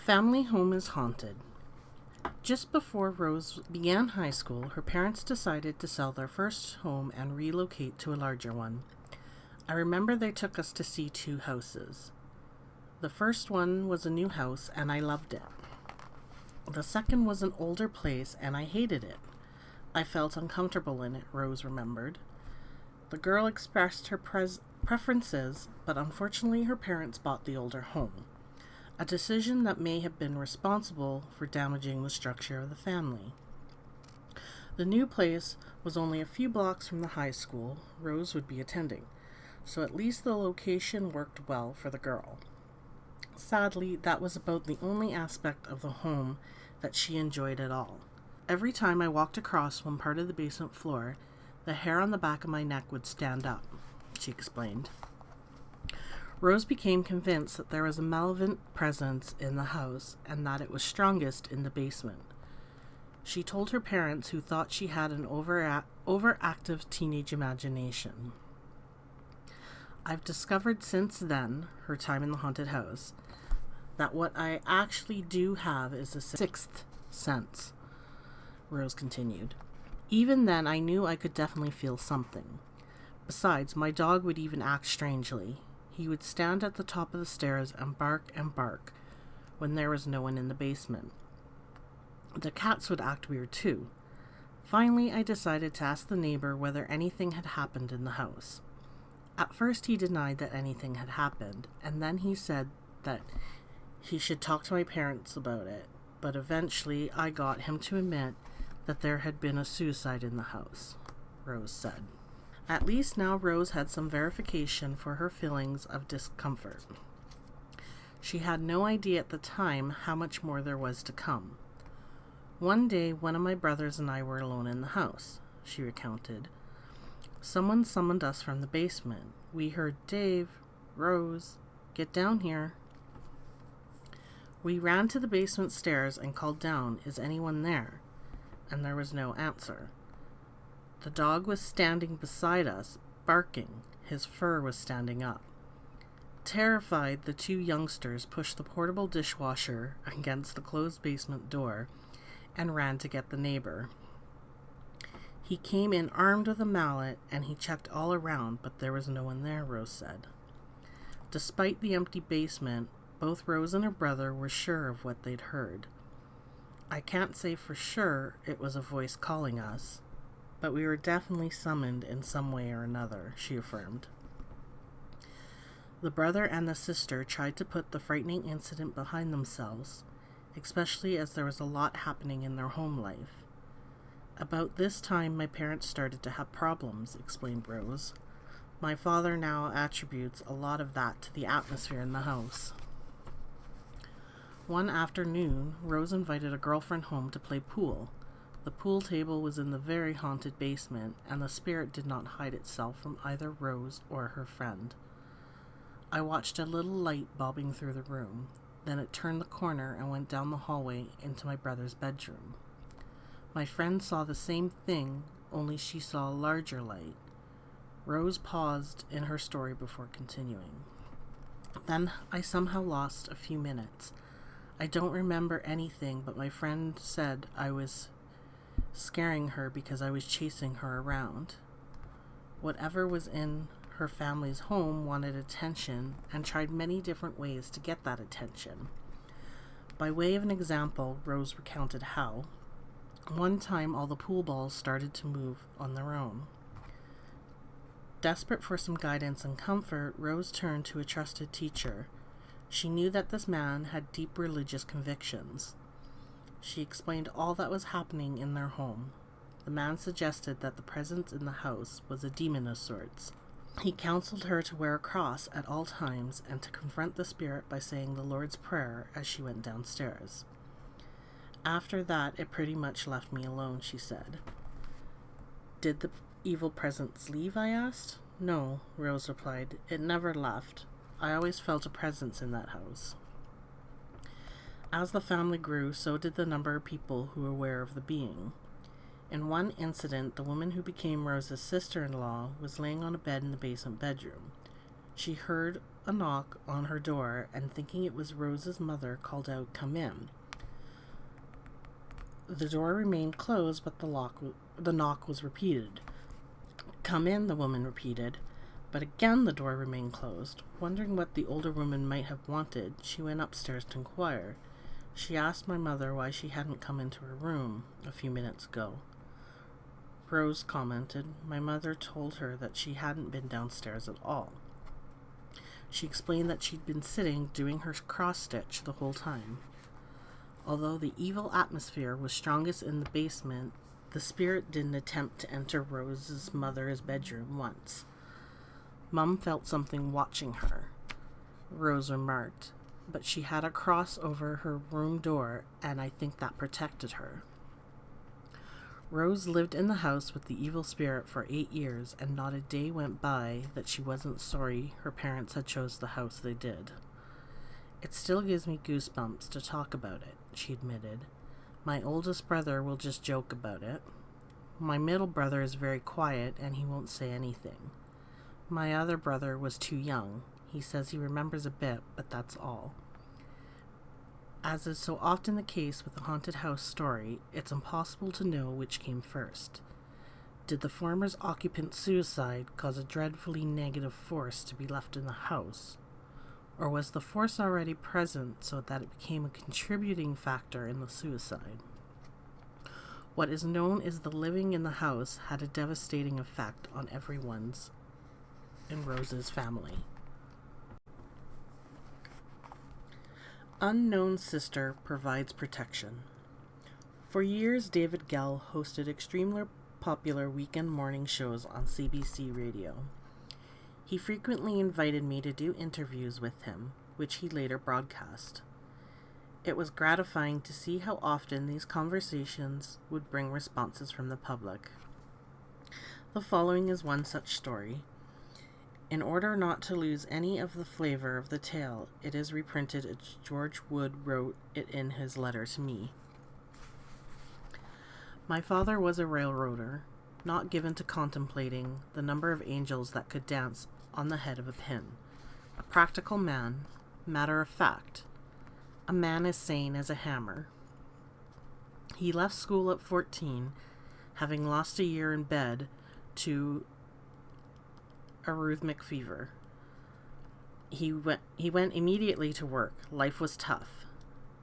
Family home is haunted. Just before Rose began high school, her parents decided to sell their first home and relocate to a larger one. I remember they took us to see two houses. The first one was a new house and I loved it. The second was an older place and I hated it. I felt uncomfortable in it, Rose remembered. The girl expressed her preferences, but unfortunately her parents bought the older home. A decision that may have been responsible for damaging the structure of the family. The new place was only a few blocks from the high school Rose would be attending, so at least the location worked well for the girl. Sadly, that was about the only aspect of the home that she enjoyed at all. Every time I walked across one part of the basement floor, the hair on the back of my neck would stand up, she explained. Rose became convinced that there was a malevolent presence in the house and that it was strongest in the basement. She told her parents, who thought she had an overactive teenage imagination. I've discovered since then, her time in the haunted house, that what I actually do have is a sixth sense, Rose continued. Even then, I knew I could definitely feel something. Besides, my dog would even act strangely. He would stand at the top of the stairs and bark when there was no one in the basement. The cats would act weird too. Finally, I decided to ask the neighbor whether anything had happened in the house. At first, he denied that anything had happened, and then he said that he should talk to my parents about it, but eventually I got him to admit that there had been a suicide in the house, Rose said. At least now Rose had some verification for her feelings of discomfort. She had no idea at the time how much more there was to come. One day, one of my brothers and I were alone in the house, she recounted. Someone summoned us from the basement. We heard, "Dave, Rose, get down here." We ran to the basement stairs and called down, "Is anyone there?" And there was no answer. The dog was standing beside us, barking. His fur was standing up. Terrified, the two youngsters pushed the portable dishwasher against the closed basement door and ran to get the neighbor. He came in armed with a mallet and he checked all around, but there was no one there, Rose said. Despite the empty basement, both Rose and her brother were sure of what they'd heard. I can't say for sure it was a voice calling us, but we were definitely summoned in some way or another, she affirmed. The brother and the sister tried to put the frightening incident behind themselves, especially as there was a lot happening in their home life. About this time, my parents started to have problems, explained Rose. My father now attributes a lot of that to the atmosphere in the house. One afternoon, Rose invited a girlfriend home to play pool. The pool table was in the very haunted basement, and the spirit did not hide itself from either Rose or her friend. I watched a little light bobbing through the room. Then it turned the corner and went down the hallway into my brother's bedroom. My friend saw the same thing, only she saw a larger light. Rose paused in her story before continuing. Then I somehow lost a few minutes. I don't remember anything, but my friend said I was scaring her because I was chasing her around. Whatever was in her family's home wanted attention and tried many different ways to get that attention. By way of an example, Rose recounted how, one time all the pool balls started to move on their own. Desperate for some guidance and comfort, Rose turned to a trusted teacher. She knew that this man had deep religious convictions. She explained all that was happening in their home. The man suggested that the presence in the house was a demon of sorts. He counseled her to wear a cross at all times and to confront the spirit by saying the Lord's Prayer as she went downstairs. After that, it pretty much left me alone, she said. Did the evil presence leave, I asked. No, Rose replied. It never left. I always felt a presence in that house. As the family grew, so did the number of people who were aware of the being. In one incident, the woman who became Rose's sister-in-law was laying on a bed in the basement bedroom. She heard a knock on her door and, thinking it was Rose's mother, called out, "Come in." The door remained closed, but the knock was repeated. "Come in," the woman repeated, but again the door remained closed. Wondering what the older woman might have wanted, she went upstairs to inquire. She asked my mother why she hadn't come into her room a few minutes ago. Rose commented, "My mother told her that she hadn't been downstairs at all." She explained that she'd been sitting doing her cross-stitch the whole time. Although the evil atmosphere was strongest in the basement, the spirit didn't attempt to enter Rose's mother's bedroom once. "Mum felt something watching her," Rose remarked, "but she had a cross over her room door, and I think that protected her." Rose lived in the house with the evil spirit for 8 years, and not a day went by that she wasn't sorry her parents had chose the house they did. "It still gives me goosebumps to talk about it," she admitted. "My oldest brother will just joke about it. My middle brother is very quiet and he won't say anything. My other brother was too young. He says he remembers a bit, but that's all." As is so often the case with a haunted house story, it's impossible to know which came first. Did the former occupant's suicide cause a dreadfully negative force to be left in the house? Or was the force already present so that it became a contributing factor in the suicide? What is known is the living in the house had a devastating effect on everyone's in Rose's family. Unknown sister provides protection. For years, David Gell hosted extremely popular weekend morning shows on CBC Radio. He frequently invited me to do interviews with him, which he later broadcast. It was gratifying to see how often these conversations would bring responses from the public. The following is one such story. In order not to lose any of the flavor of the tale, it is reprinted as George Wood wrote it in his letter to me. My father was a railroader, not given to contemplating the number of angels that could dance on the head of a pin. A practical man, matter of fact, a man as sane as a hammer. He left school at 14, having lost a year in bed to a rheumatic fever. He went immediately to work. Life was tough.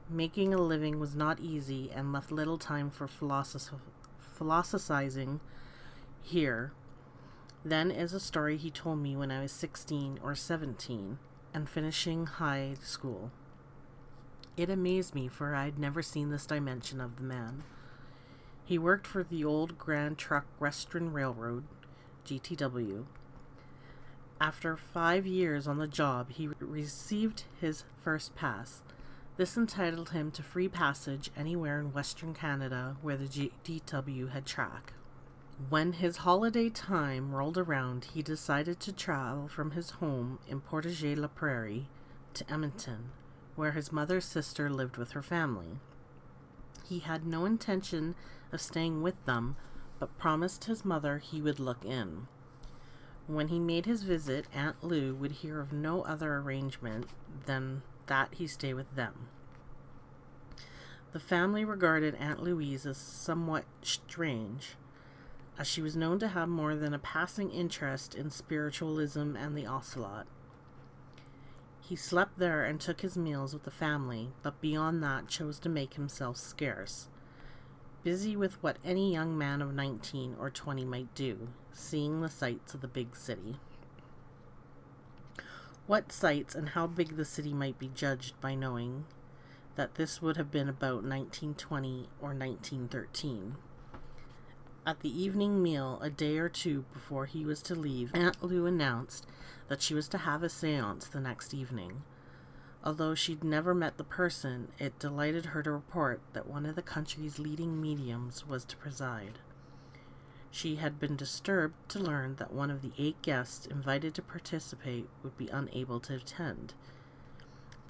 Making a living was not easy and left little time for philosophizing here. Then is a story he told me when I was 16 or 17 and finishing high school. It amazed me, for I had never seen this dimension of the man. He worked for the old Grand Trunk Western Railroad, GTW. After 5 years on the job, he received his first pass. This entitled him to free passage anywhere in Western Canada where the GTW had track. When his holiday time rolled around, he decided to travel from his home in Portage-la-Prairie to Edmonton, where his mother's sister lived with her family. He had no intention of staying with them, but promised his mother he would look in. When he made his visit, Aunt Lou would hear of no other arrangement than that he stay with them. The family regarded Aunt Louise as somewhat strange, as she was known to have more than a passing interest in spiritualism and the ocelot. He slept there and took his meals with the family, but beyond that chose to make himself scarce, busy with what any young man of 19 or 20 might do, seeing the sights of the big city. What sights and how big the city might be judged by knowing that this would have been about 1920 or 1913. At the evening meal, a day or two before he was to leave, Aunt Lou announced that she was to have a séance the next evening. Although she'd never met the person, it delighted her to report that one of the country's leading mediums was to preside. She had been disturbed to learn that one of the 8 guests invited to participate would be unable to attend.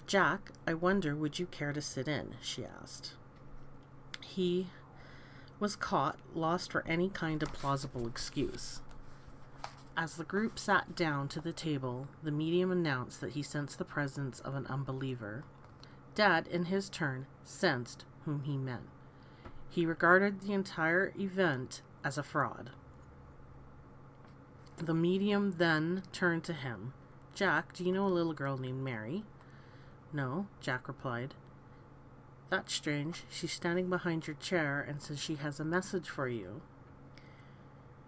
"Jack, I wonder, would you care to sit in?" she asked. He was caught, lost for any kind of plausible excuse. As the group sat down to the table, the medium announced that he sensed the presence of an unbeliever. Dad, in his turn, sensed whom he meant. He regarded the entire event as a fraud. The medium then turned to him. "Jack, do you know a little girl named Mary?" "No," Jack replied. "That's strange. She's standing behind your chair and says she has a message for you.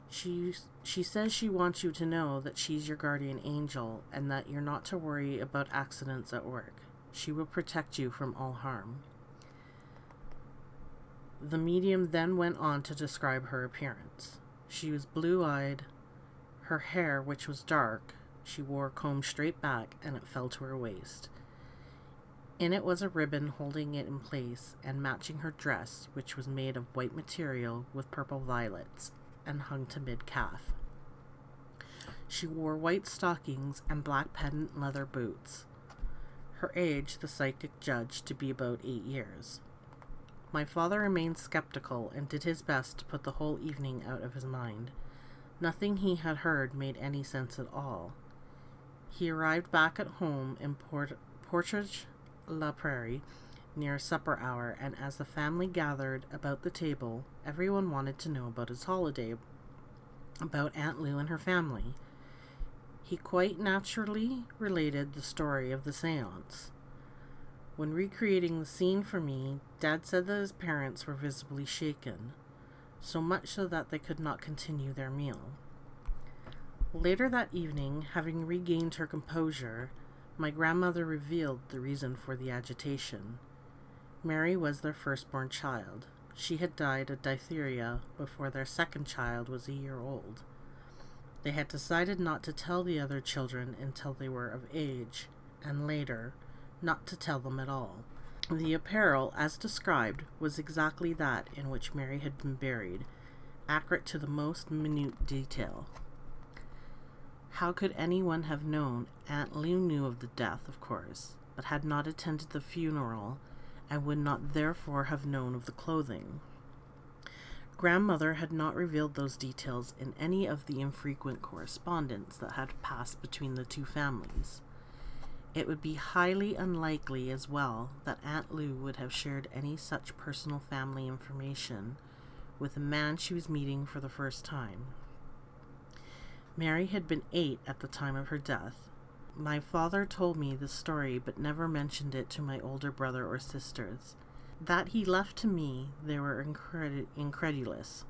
She says she wants you to know that she's your guardian angel and that you're not to worry about accidents at work. She will protect you from all harm." The medium then went on to describe her appearance. She was blue-eyed. Her hair, which was dark, she wore combed straight back and it fell to her waist. In it was a ribbon holding it in place and matching her dress, which was made of white material with purple violets and hung to mid-calf. She wore white stockings and black patent leather boots. Her age the psychic judged to be about 8 years. My father remained skeptical and did his best to put the whole evening out of his mind. Nothing he had heard made any sense at all. He arrived back at home in Portage-la-Prairie near supper hour, and as the family gathered about the table, everyone wanted to know about his holiday, about Aunt Lou and her family. He quite naturally related the story of the seance. When recreating the scene for me, Dad said that his parents were visibly shaken, so much so that they could not continue their meal. Later that evening, having regained her composure, my grandmother revealed the reason for the agitation. Mary was their firstborn child. She had died of diphtheria before their second child was a year old. They had decided not to tell the other children until they were of age, and later, not to tell them at all. The apparel, as described, was exactly that in which Mary had been buried, accurate to the most minute detail. How could anyone have known? Aunt Lou knew of the death, of course, but had not attended the funeral and would not therefore have known of the clothing. Grandmother had not revealed those details in any of the infrequent correspondence that had passed between the two families. It would be highly unlikely as well that Aunt Lou would have shared any such personal family information with a man she was meeting for the first time. Mary had been 8 at the time of her death. My father told me the story but never mentioned it to my older brother or sisters. That he left to me, they were incredulous.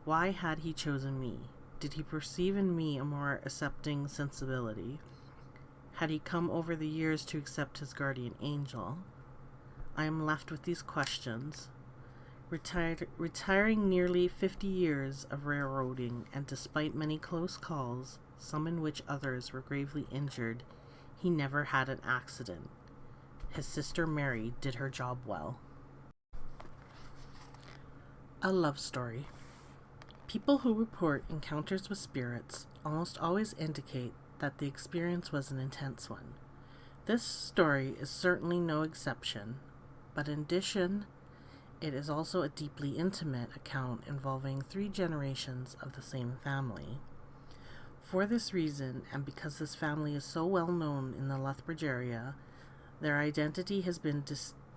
Why had he chosen me? Did he perceive in me a more accepting sensibility? Had he come over the years to accept his guardian angel? I am left with these questions. Retiring nearly 50 years of railroading, and despite many close calls, some in which others were gravely injured, he never had an accident. His sister Mary did her job well. A love story. People who report encounters with spirits almost always indicate that the experience was an intense one. This story is certainly no exception, but in addition, it is also a deeply intimate account involving 3 generations of the same family. For this reason, and because this family is so well known in the Lethbridge area, their identity has been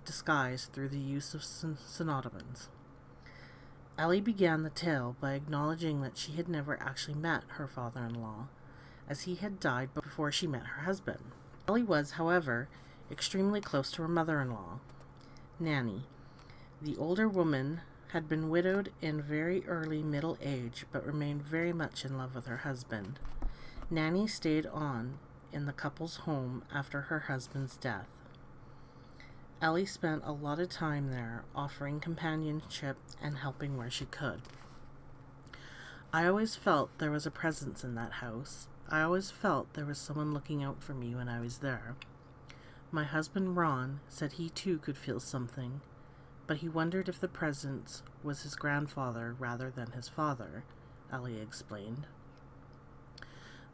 disguised through the use of pseudonyms. Ellie began the tale by acknowledging that she had never actually met her father-in-law, as he had died before she met her husband. Ellie was, however, extremely close to her mother-in-law, Nanny. The older woman had been widowed in very early middle age, but remained very much in love with her husband. Nanny stayed on in the couple's home after her husband's death. Ellie spent a lot of time there, offering companionship and helping where she could. I always felt there was a presence in that house. I always felt there was someone looking out for me when I was there. My husband, Ron, said he too could feel something, but he wondered if the presence was his grandfather rather than his father, Ellie explained.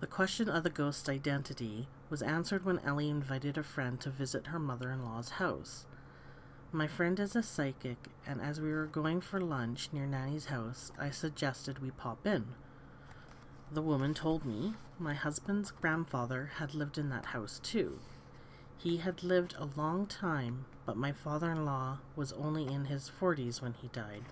The question of the ghost's identity was answered when Ellie invited a friend to visit her mother-in-law's house. My friend is a psychic, and as we were going for lunch near Nanny's house, I suggested we pop in. The woman told me my husband's grandfather had lived in that house too. He had lived a long time, but my father-in-law was only in his 40s when he died.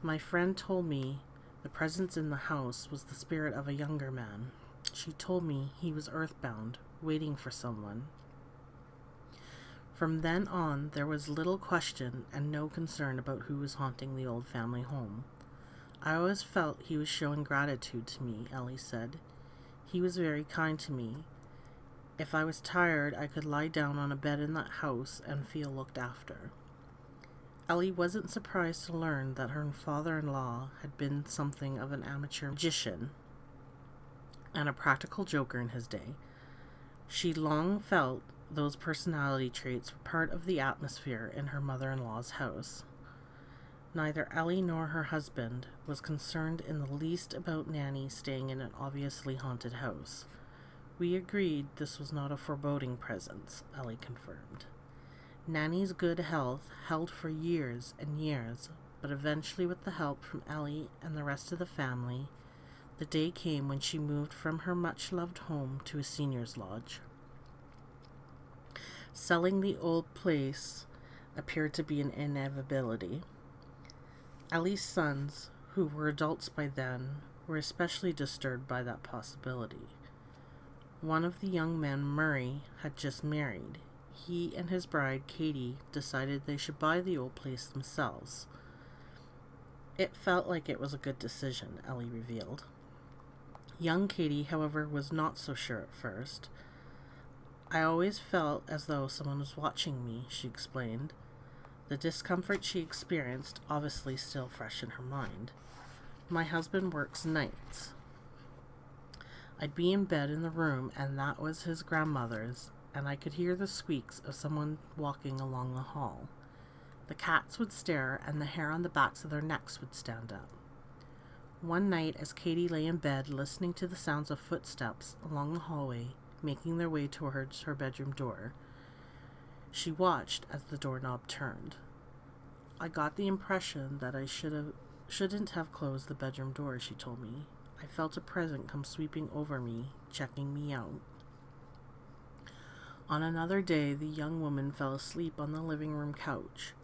My friend told me the presence in the house was the spirit of a younger man. She told me he was earthbound, waiting for someone. From then on, there was little question and no concern about who was haunting the old family home. I always felt he was showing gratitude to me, Ellie said. He was very kind to me. If I was tired, I could lie down on a bed in that house and feel looked after. Ellie wasn't surprised to learn that her father-in-law had been something of an amateur magician and a practical joker in his day. She long felt those personality traits were part of the atmosphere in her mother-in-law's house. Neither Ellie nor her husband was concerned in the least about Nanny staying in an obviously haunted house. We agreed this was not a foreboding presence, Ellie confirmed. Nanny's good health held for years and years, but eventually with the help from Ellie and the rest of the family, the day came when she moved from her much-loved home to a senior's lodge. Selling the old place appeared to be an inevitability. Ellie's sons, who were adults by then, were especially disturbed by that possibility. One of the young men, Murray, had just married. He and his bride, Katie, decided they should buy the old place themselves. It felt like it was a good decision, Ellie revealed. Young Katie, however, was not so sure at first. I always felt as though someone was watching me, she explained. The discomfort she experienced obviously still fresh in her mind. My husband works nights. I'd be in bed in the room, and that was his grandmother's, and I could hear the squeaks of someone walking along the hall. The cats would stare, and the hair on the backs of their necks would stand up. One night, as Katie lay in bed listening to the sounds of footsteps along the hallway, making their way towards her bedroom door, she watched as the doorknob turned. I got the impression that I shouldn't have closed the bedroom door, she told me. I felt a presence come sweeping over me, checking me out. On another day, the young woman fell asleep on the living room couch.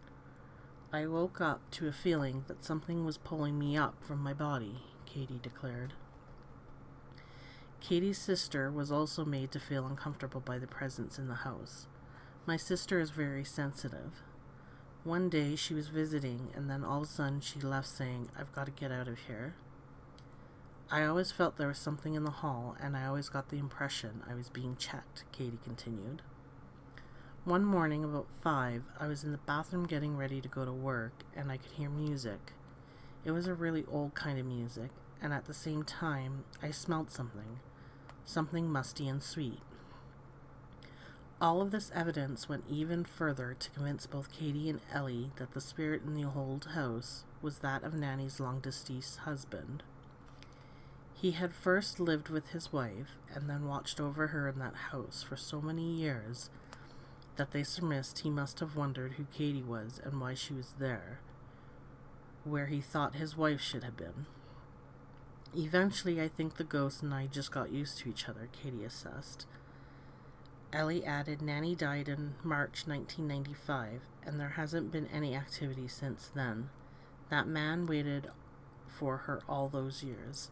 I woke up to a feeling that something was pulling me up from my body, Katie declared. Katie's sister was also made to feel uncomfortable by the presence in the house. My sister is very sensitive. One day she was visiting, and then all of a sudden she left saying, "I've got to get out of here." I always felt there was something in the hall, and I always got the impression I was being checked, Katie continued. One morning, about 5, I was in the bathroom getting ready to go to work, and I could hear music. It was a really old kind of music, and at the same time, I smelled something musty and sweet. All of this evidence went even further to convince both Katie and Ellie that the spirit in the old house was that of Nanny's long-deceased husband. He had first lived with his wife and then watched over her in that house for so many years that they surmised he must have wondered who Katie was and why she was there, where he thought his wife should have been. Eventually, I think the ghost and I just got used to each other, Katie assessed. Ellie added, Nanny died in March 1995, and there hasn't been any activity since then. That man waited for her all those years.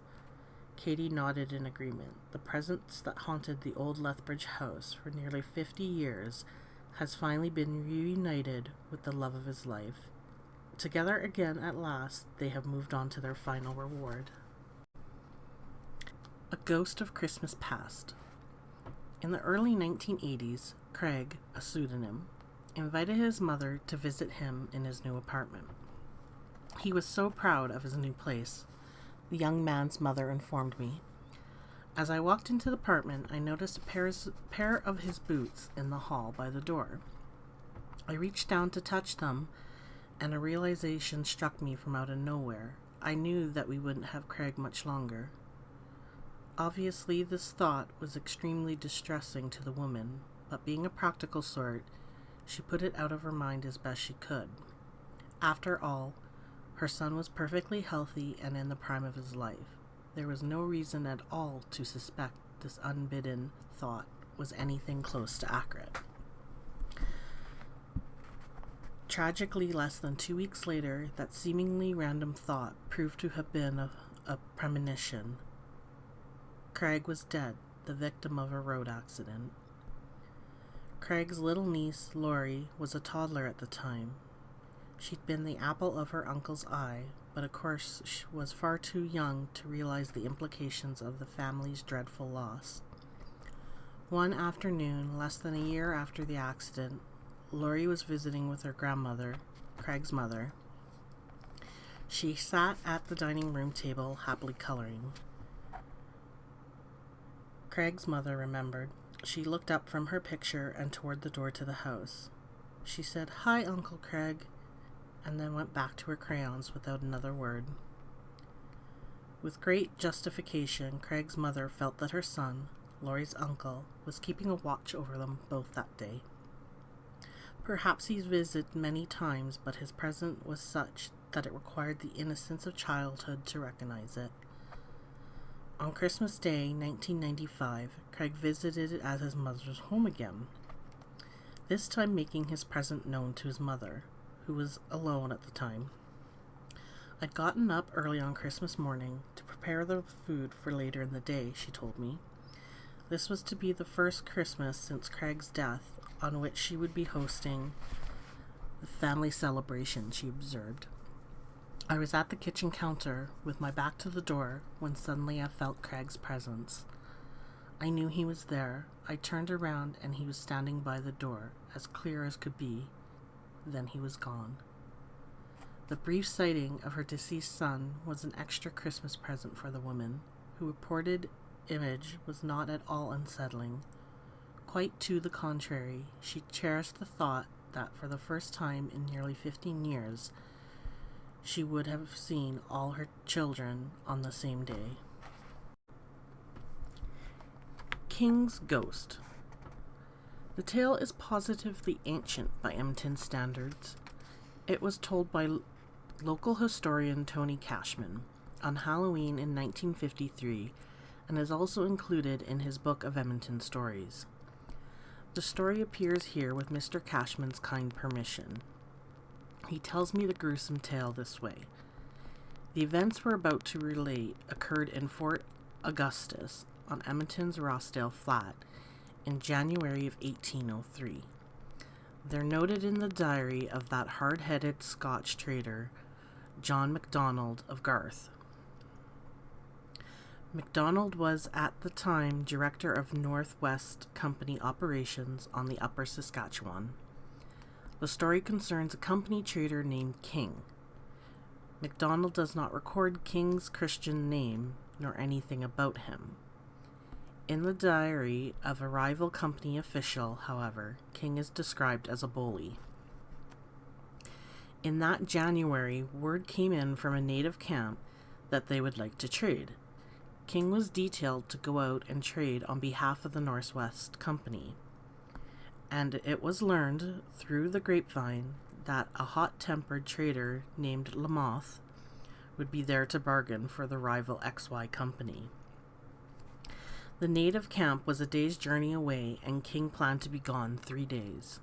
Katie nodded in agreement. The presence that haunted the old Lethbridge house for nearly 50 years has finally been reunited with the love of his life. Together again at last, they have moved on to their final reward. A Ghost of Christmas Past. In the early 1980s, Craig, a pseudonym, invited his mother to visit him in his new apartment. He was so proud of his new place, the young man's mother informed me. As I walked into the apartment, I noticed a pair of his boots in the hall by the door. I reached down to touch them, and a realization struck me from out of nowhere. I knew that we wouldn't have Craig much longer. Obviously, this thought was extremely distressing to the woman, but being a practical sort, she put it out of her mind as best she could. After all, her son was perfectly healthy and in the prime of his life. There was no reason at all to suspect this unbidden thought was anything close to accurate. Tragically, less than 2 weeks later, that seemingly random thought proved to have been a premonition. Craig was dead, the victim of a road accident. Craig's little niece, Lori, was a toddler at the time. She'd been the apple of her uncle's eye, but of course she was far too young to realize the implications of the family's dreadful loss. One afternoon, less than a year after the accident, Lori was visiting with her grandmother, Craig's mother. She sat at the dining room table, happily coloring. Craig's mother remembered. She looked up from her picture and toward the door to the house. She said, "Hi, Uncle Craig," and then went back to her crayons without another word. With great justification, Craig's mother felt that her son, Lori's uncle, was keeping a watch over them both that day. Perhaps he visited many times, but his presence was such that it required the innocence of childhood to recognize it. On Christmas Day, 1995, Craig visited it at his mother's home again, this time making his present known to his mother, who was alone at the time. "I'd gotten up early on Christmas morning to prepare the food for later in the day," she told me. This was to be the first Christmas since Craig's death on which she would be hosting the family celebration, she observed. "I was at the kitchen counter with my back to the door when suddenly I felt Craig's presence. I knew he was there. I turned around and he was standing by the door, as clear as could be. Then he was gone." The brief sighting of her deceased son was an extra Christmas present for the woman, whose reported image was not at all unsettling. Quite to the contrary, she cherished the thought that for the first time in nearly 15 years, she would have seen all her children on the same day. King's Ghost. The tale is positively ancient by Edmonton standards. It was told by local historian Tony Cashman on Halloween in 1953 and is also included in his book of Edmonton stories. The story appears here with Mr. Cashman's kind permission. He tells me the gruesome tale this way. The events we're about to relate occurred in Fort Augustus on Edmonton's Rossdale Flat in January of 1803. They're noted in the diary of that hard-headed Scotch trader, John MacDonald of Garth. MacDonald was at the time director of Northwest Company operations on the Upper Saskatchewan. The story concerns a company trader named King. MacDonald does not record King's Christian name nor anything about him. In the diary of a rival company official, however, King is described as a bully. In that January, word came in from a native camp that they would like to trade. King was detailed to go out and trade on behalf of the Northwest Company, and it was learned through the grapevine that a hot-tempered trader named Lamoth would be there to bargain for the rival XY Company. The native camp was a day's journey away, and King planned to be gone 3 days.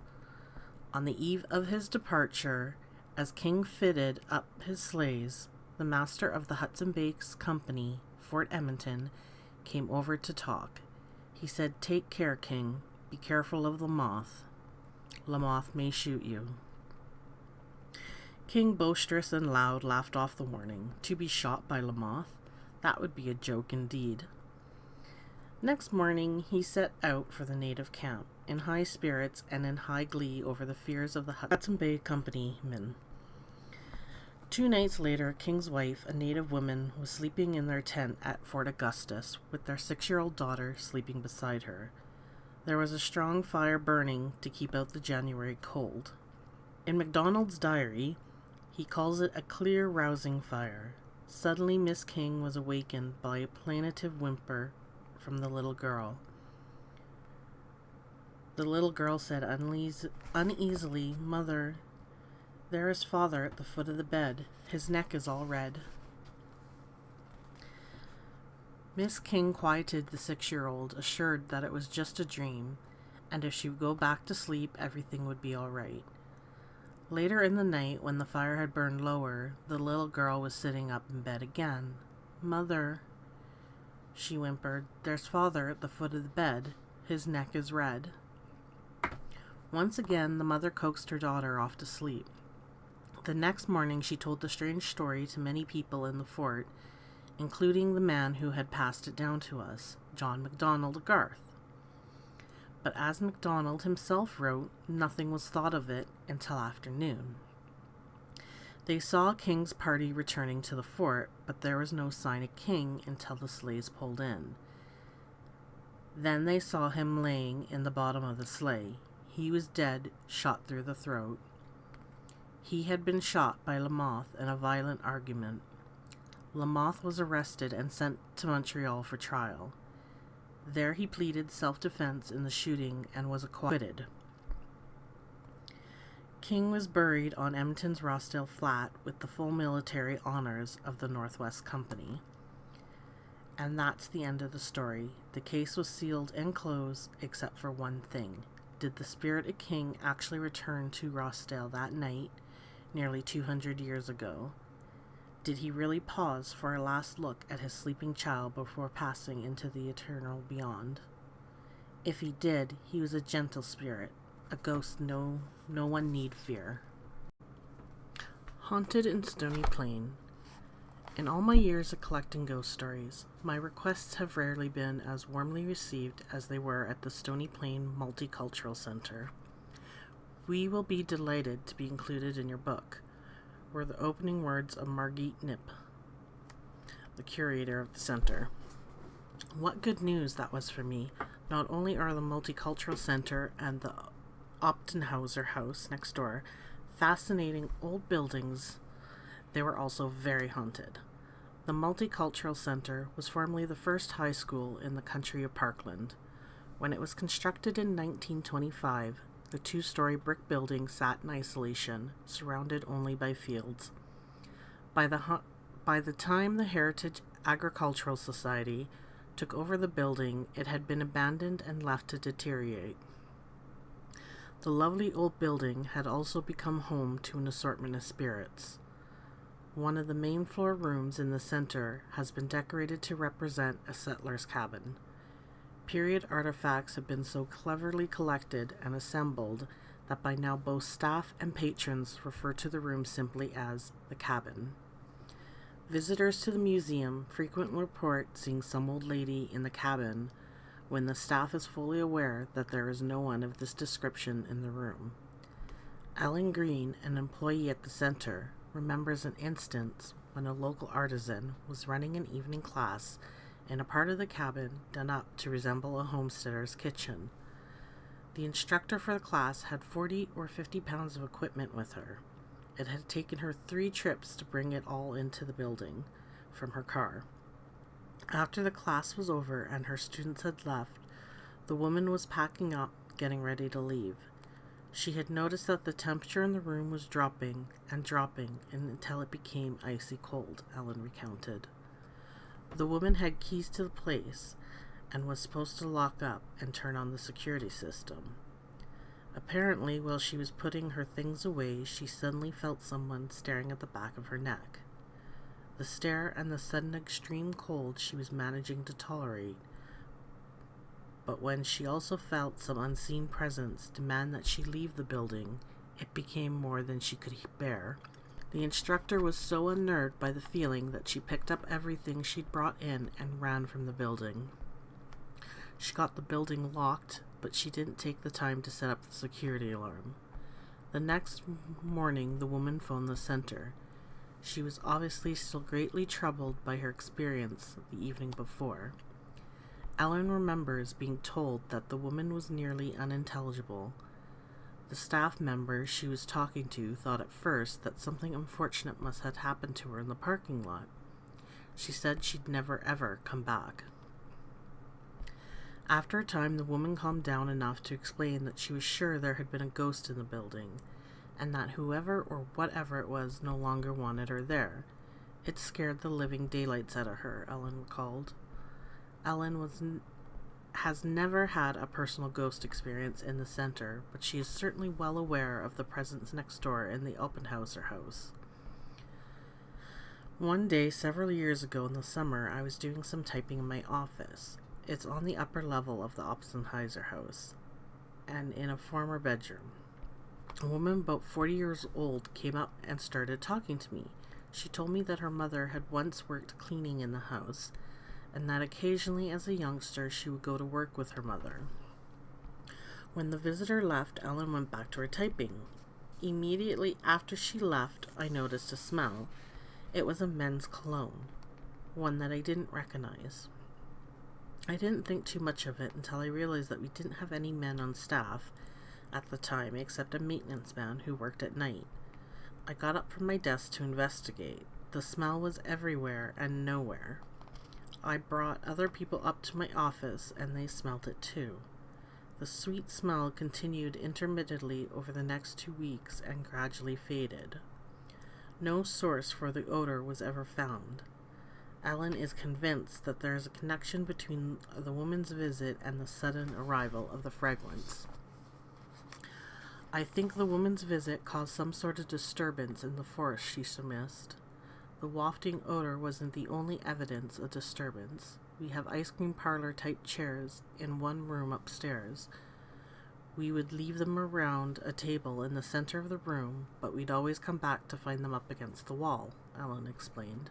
On the eve of his departure, as King fitted up his sleighs, the master of the Hudson Bay Company, Fort Edmonton, came over to talk. He said, "Take care, King. Be careful of Lamoth. Lamoth may shoot you." King, boisterous and loud, laughed off the warning. To be shot by Lamoth? That would be a joke indeed. Next morning, he set out for the native camp, in high spirits and in high glee over the fears of the Hudson Bay Company men. 2 nights later, King's wife, a native woman, was sleeping in their tent at Fort Augustus, with their 6-year-old daughter sleeping beside her. There was a strong fire burning to keep out the January cold. In MacDonald's diary, he calls it a clear, rousing fire. Suddenly, Miss King was awakened by a plaintive whimper from the little girl. The little girl said uneasily, "Mother, there is Father at the foot of the bed. His neck is all red." Miss King quieted the 6-year-old, assured that it was just a dream, and if she would go back to sleep, everything would be all right. Later in the night, when the fire had burned lower, the little girl was sitting up in bed again. "Mother," she whimpered, "there's Father at the foot of the bed. His neck is red." Once again, the mother coaxed her daughter off to sleep. The next morning, she told the strange story to many people in the fort, including the man who had passed it down to us, John MacDonald Garth. But as MacDonald himself wrote, nothing was thought of it until afternoon. They saw King's party returning to the fort, but there was no sign of King until the sleighs pulled in. Then they saw him laying in the bottom of the sleigh. He was dead, shot through the throat. He had been shot by Lamoth in a violent argument. Lamoth was arrested and sent to Montreal for trial. There he pleaded self-defense in the shooting and was acquitted. King was buried on Edmonton's Rossdale Flat with the full military honors of the Northwest Company. And that's the end of the story. The case was sealed and closed, except for one thing. Did the spirit of King actually return to Rossdale that night, nearly 200 years ago? Did he really pause for a last look at his sleeping child before passing into the eternal beyond? If he did, he was a gentle spirit, a ghost no one need fear. Haunted in Stony Plain. In all my years of collecting ghost stories, my requests have rarely been as warmly received as they were at the Stony Plain Multicultural Center. "We will be delighted to be included in your book," were the opening words of Margit Nip, the curator of the center. What good news that was for me. Not only are the Multicultural Center and the Optenhauser House next door fascinating old buildings, they were also very haunted. The Multicultural Center was formerly the first high school in the country of Parkland. When it was constructed in 1925, the 2-story brick building sat in isolation, surrounded only by fields. By the time the Heritage Agricultural Society took over the building, it had been abandoned and left to deteriorate. The lovely old building had also become home to an assortment of spirits. One of the main floor rooms in the center has been decorated to represent a settler's cabin. Period artifacts have been so cleverly collected and assembled that by now both staff and patrons refer to the room simply as the cabin. Visitors to the museum frequently report seeing some old lady in the cabin when the staff is fully aware that there is no one of this description in the room. Ellen Green, an employee at the center, remembers an instance when a local artisan was running an evening class in a part of the cabin done up to resemble a homesteader's kitchen. The instructor for the class had 40 or 50 pounds of equipment with her. It had taken her 3 trips to bring it all into the building from her car. After the class was over and her students had left, the woman was packing up, getting ready to leave. She had noticed that the temperature in the room was dropping until it became icy cold, Ellen recounted. The woman had keys to the place and was supposed to lock up and turn on the security system. Apparently, while she was putting her things away, she suddenly felt someone staring at the back of her neck. The stare and the sudden extreme cold she was managing to tolerate, but when she also felt some unseen presence demand that she leave the building, it became more than she could bear. The instructor was so unnerved by the feeling that she picked up everything she'd brought in and ran from the building. She got the building locked, but she didn't take the time to set up the security alarm. The next morning, the woman phoned the center. She was obviously still greatly troubled by her experience the evening before. Ellen remembers being told that the woman was nearly unintelligible. The staff member she was talking to thought at first that something unfortunate must have happened to her in the parking lot. She said she'd never ever come back. After a time, the woman calmed down enough to explain that she was sure there had been a ghost in the building, and that whoever or whatever it was no longer wanted her there. It scared the living daylights out of her, Ellen recalled. Ellen has never had a personal ghost experience in the center, but she is certainly well aware of the presence next door in the Oppenhauser house. One day, several years ago in the summer, I was doing some typing in my office. It's on the upper level of the Oppenhauser house, and in a former bedroom. A woman about 40 years old came up and started talking to me. She told me that her mother had once worked cleaning in the house, and that occasionally as a youngster she would go to work with her mother. When the visitor left, Ellen went back to her typing. Immediately after she left, I noticed a smell. It was a men's cologne, one that I didn't recognize. I didn't think too much of it until I realized that we didn't have any men on staff at the time except a maintenance man who worked at night. I got up from my desk to investigate. The smell was everywhere and nowhere. I brought other people up to my office and they smelled it too. The sweet smell continued intermittently over the next 2 weeks and gradually faded. No source for the odor was ever found. Ellen is convinced that there is a connection between the woman's visit and the sudden arrival of the fragrance. I think the woman's visit caused some sort of disturbance in the forest, she surmised. The wafting odor wasn't the only evidence of disturbance. We have ice cream parlor type chairs in one room upstairs. We would leave them around a table in the center of the room, but we'd always come back to find them up against the wall, Ellen explained.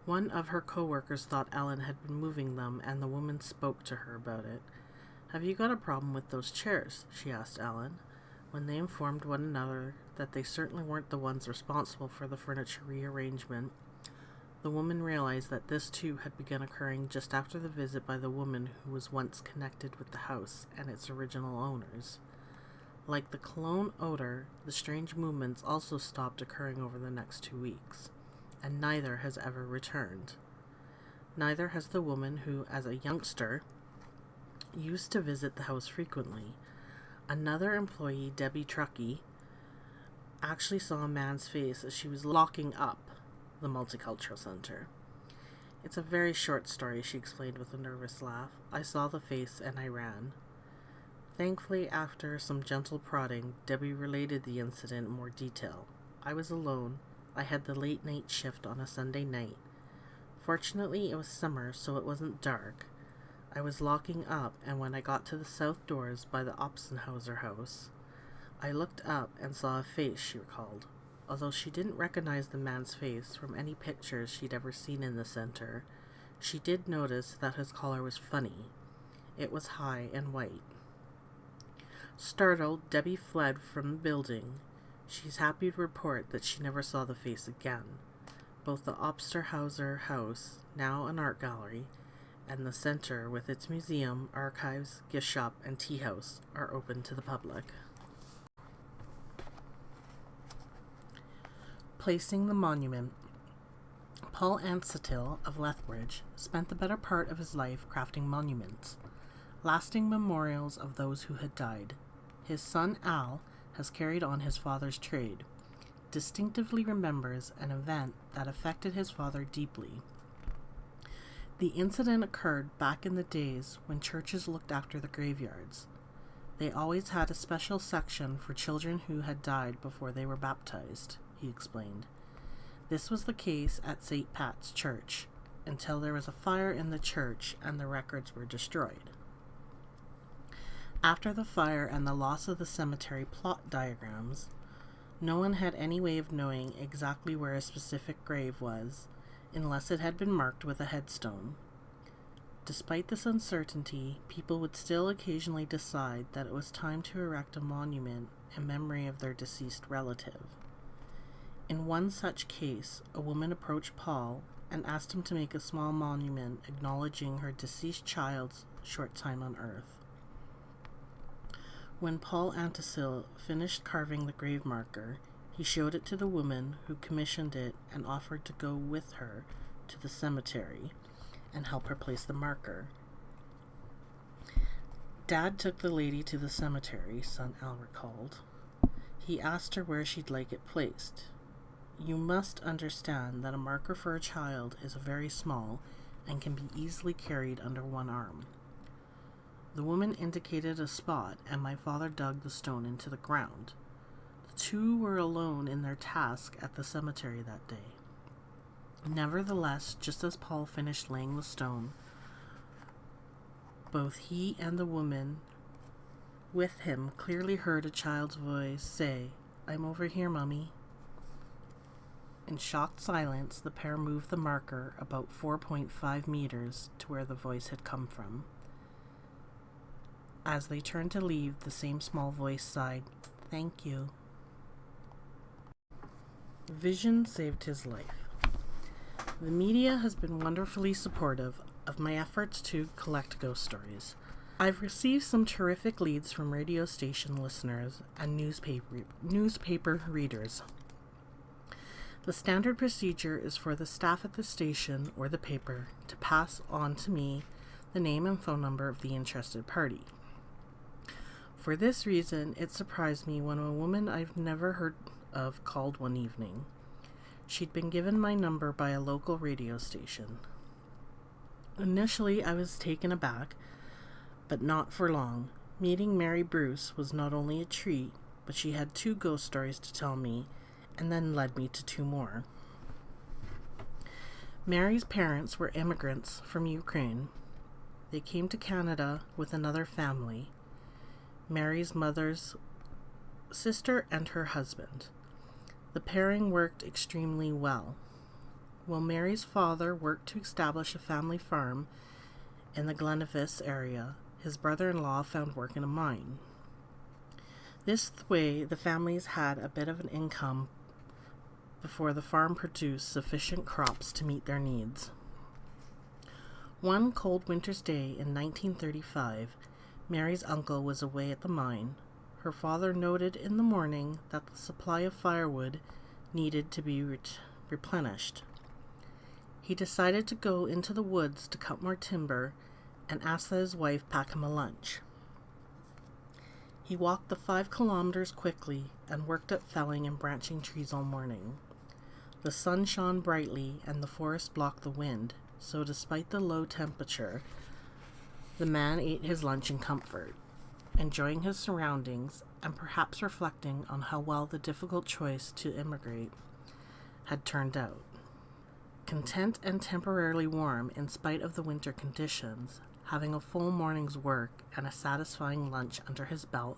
One of her co-workers thought Ellen had been moving them, and the woman spoke to her about it. "Have you got a problem with those chairs?" she asked Ellen. When they informed one another that they certainly weren't the ones responsible for the furniture rearrangement, the woman realized that this too had begun occurring just after the visit by the woman who was once connected with the house and its original owners. Like the cologne odor, the strange movements also stopped occurring over the next 2 weeks, and neither has ever returned. Neither has the woman who, as a youngster, used to visit the house frequently. Another employee, Debbie Truckee, actually saw a man's face as she was locking up the multicultural center. "It's a very short story," she explained with a nervous laugh. "I saw the face and I ran." Thankfully, after some gentle prodding, Debbie related the incident in more detail. "I was alone. I had the late night shift on a Sunday night. Fortunately, it was summer, so it wasn't dark. I was locking up, and when I got to the south doors by the Oppenhauser house, I looked up and saw a face," she recalled. Although she didn't recognize the man's face from any pictures she'd ever seen in the center, she did notice that his collar was funny. It was high and white. Startled, Debbie fled from the building. She's happy to report that she never saw the face again. Both the Oppenhauser house, now an art gallery, and the center with its museum, archives, gift shop, and tea house are open to the public. Placing the monument. Paul Ansatil of Lethbridge spent the better part of his life crafting monuments, lasting memorials of those who had died. His son Al has carried on his father's trade, distinctively remembers an event that affected his father deeply. The incident occurred back in the days when churches looked after the graveyards. They always had a special section for children who had died before they were baptized, he explained. This was the case at St. Pat's Church, until there was a fire in the church and the records were destroyed. After the fire and the loss of the cemetery plot diagrams, no one had any way of knowing exactly where a specific grave was, unless it had been marked with a headstone. Despite this uncertainty, people would still occasionally decide that it was time to erect a monument in memory of their deceased relative. In one such case, a woman approached Paul and asked him to make a small monument acknowledging her deceased child's short time on earth. When Paul Ansatil finished carving the grave marker, he showed it to the woman who commissioned it and offered to go with her to the cemetery and help her place the marker. Dad took the lady to the cemetery, son Al recalled. He asked her where she'd like it placed. You must understand that a marker for a child is very small and can be easily carried under one arm. The woman indicated a spot, and my father dug the stone into the ground. The two were alone in their task at the cemetery that day. Nevertheless, just as Paul finished laying the stone, both he and the woman with him clearly heard a child's voice say, "I'm over here, Mummy." In shocked silence, the pair moved the marker about 4.5 meters to where the voice had come from. As they turned to leave, the same small voice sighed, "Thank you." Vision saved his life. The media has been wonderfully supportive of my efforts to collect ghost stories. I've received some terrific leads from radio station listeners and newspaper readers. The standard procedure is for the staff at the station or the paper to pass on to me the name and phone number of the interested party. For this reason, it surprised me when a woman I've never heard of called one evening. She'd been given my number by a local radio station. Initially, I was taken aback, but not for long. Meeting Mary Bruce was not only a treat, but she had 2 ghost stories to tell me, and then led me to 2 more. Mary's parents were immigrants from Ukraine. They came to Canada with another family, Mary's mother's sister and her husband. The pairing worked extremely well. While Mary's father worked to establish a family farm in the Glenavus area, his brother-in-law found work in a mine. This way, the families had a bit of an income before the farm produced sufficient crops to meet their needs. One cold winter's day in 1935, Mary's uncle was away at the mine. Her father noted in the morning that the supply of firewood needed to be replenished. He decided to go into the woods to cut more timber and asked that his wife pack him a lunch. He walked the 5 kilometers quickly and worked at felling and branching trees all morning. The sun shone brightly and the forest blocked the wind, so despite the low temperature, the man ate his lunch in comfort, enjoying his surroundings and perhaps reflecting on how well the difficult choice to immigrate had turned out. Content and temporarily warm in spite of the winter conditions, having a full morning's work and a satisfying lunch under his belt,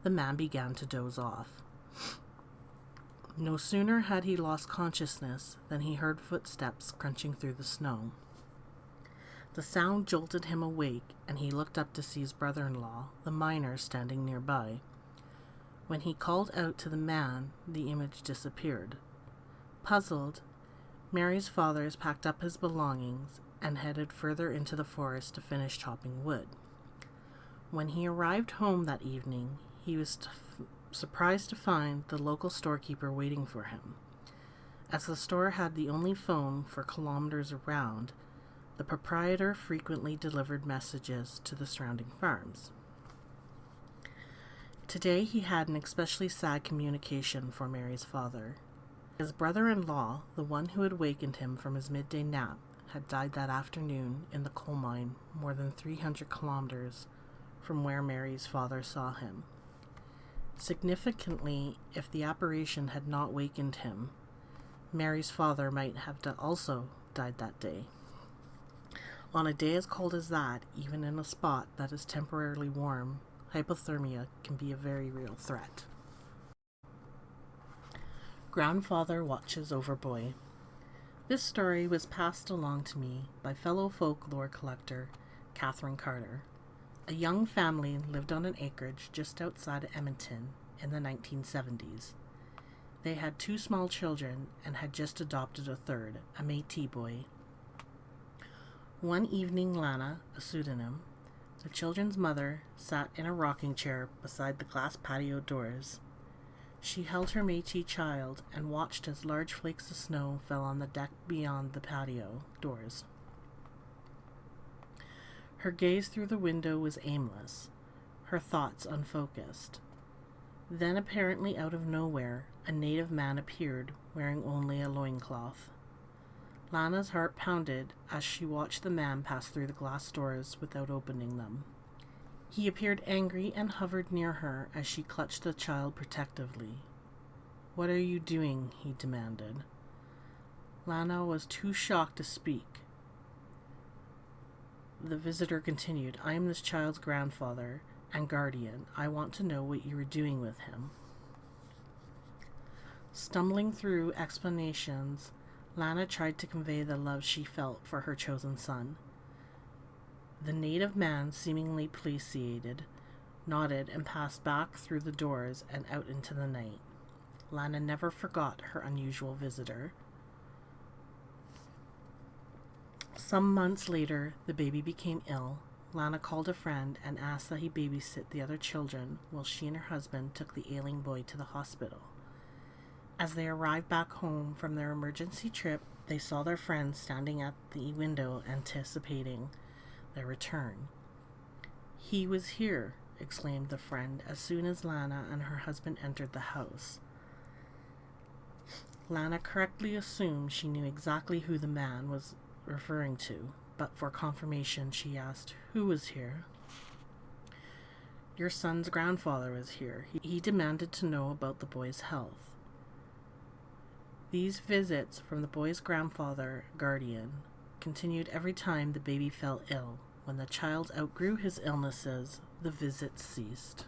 the man began to doze off. No sooner had he lost consciousness than he heard footsteps crunching through the snow. The sound jolted him awake, and he looked up to see his brother-in-law, the miner, standing nearby. When he called out to the man, the image disappeared. Puzzled, Mary's father packed up his belongings and headed further into the forest to finish chopping wood. When he arrived home that evening, he was surprised to find the local storekeeper waiting for him. As the store had the only phone for kilometers around, the proprietor frequently delivered messages to the surrounding farms. Today he had an especially sad communication for Mary's father. His brother-in-law, the one who had wakened him from his midday nap, had died that afternoon in the coal mine more than 300 kilometers from where Mary's father saw him. Significantly, if the apparition had not wakened him, Mary's father might have also died that day. On a day as cold as that, even in a spot that is temporarily warm, hypothermia can be a very real threat. Grandfather watches over boy. This story was passed along to me by fellow folklore collector Catherine Carter. A young family lived on an acreage just outside of Edmonton in the 1970s. They had 2 small children and had just adopted a third, a Métis boy. One evening, Lana, a pseudonym, the children's mother, sat in a rocking chair beside the glass patio doors. She held her Métis child and watched as large flakes of snow fell on the deck beyond the patio doors. Her gaze through the window was aimless, her thoughts unfocused. Then, apparently out of nowhere, a native man appeared, wearing only a loincloth. Lana's heart pounded as she watched the man pass through the glass doors without opening them. He appeared angry and hovered near her as she clutched the child protectively. "What are you doing?" he demanded. Lana was too shocked to speak. The visitor continued, "I am this child's grandfather and guardian. I want to know what you were doing with him." Stumbling through explanations, Lana tried to convey the love she felt for her chosen son. The native man, seemingly placated, nodded and passed back through the doors and out into the night. Lana never forgot her unusual visitor. Some months later, the baby became ill. Lana called a friend and asked that he babysit the other children while she and her husband took the ailing boy to the hospital. As they arrived back home from their emergency trip, they saw their friend standing at the window anticipating their return. "He was here," exclaimed the friend as soon as Lana and her husband entered the house. Lana correctly assumed she knew exactly who the man was referring to, but for confirmation she asked, "Who was here?" "Your son's grandfather was here. He demanded to know about the boy's health." These visits from the boy's grandfather, guardian, continued every time the baby fell ill. When the child outgrew his illnesses, the visits ceased.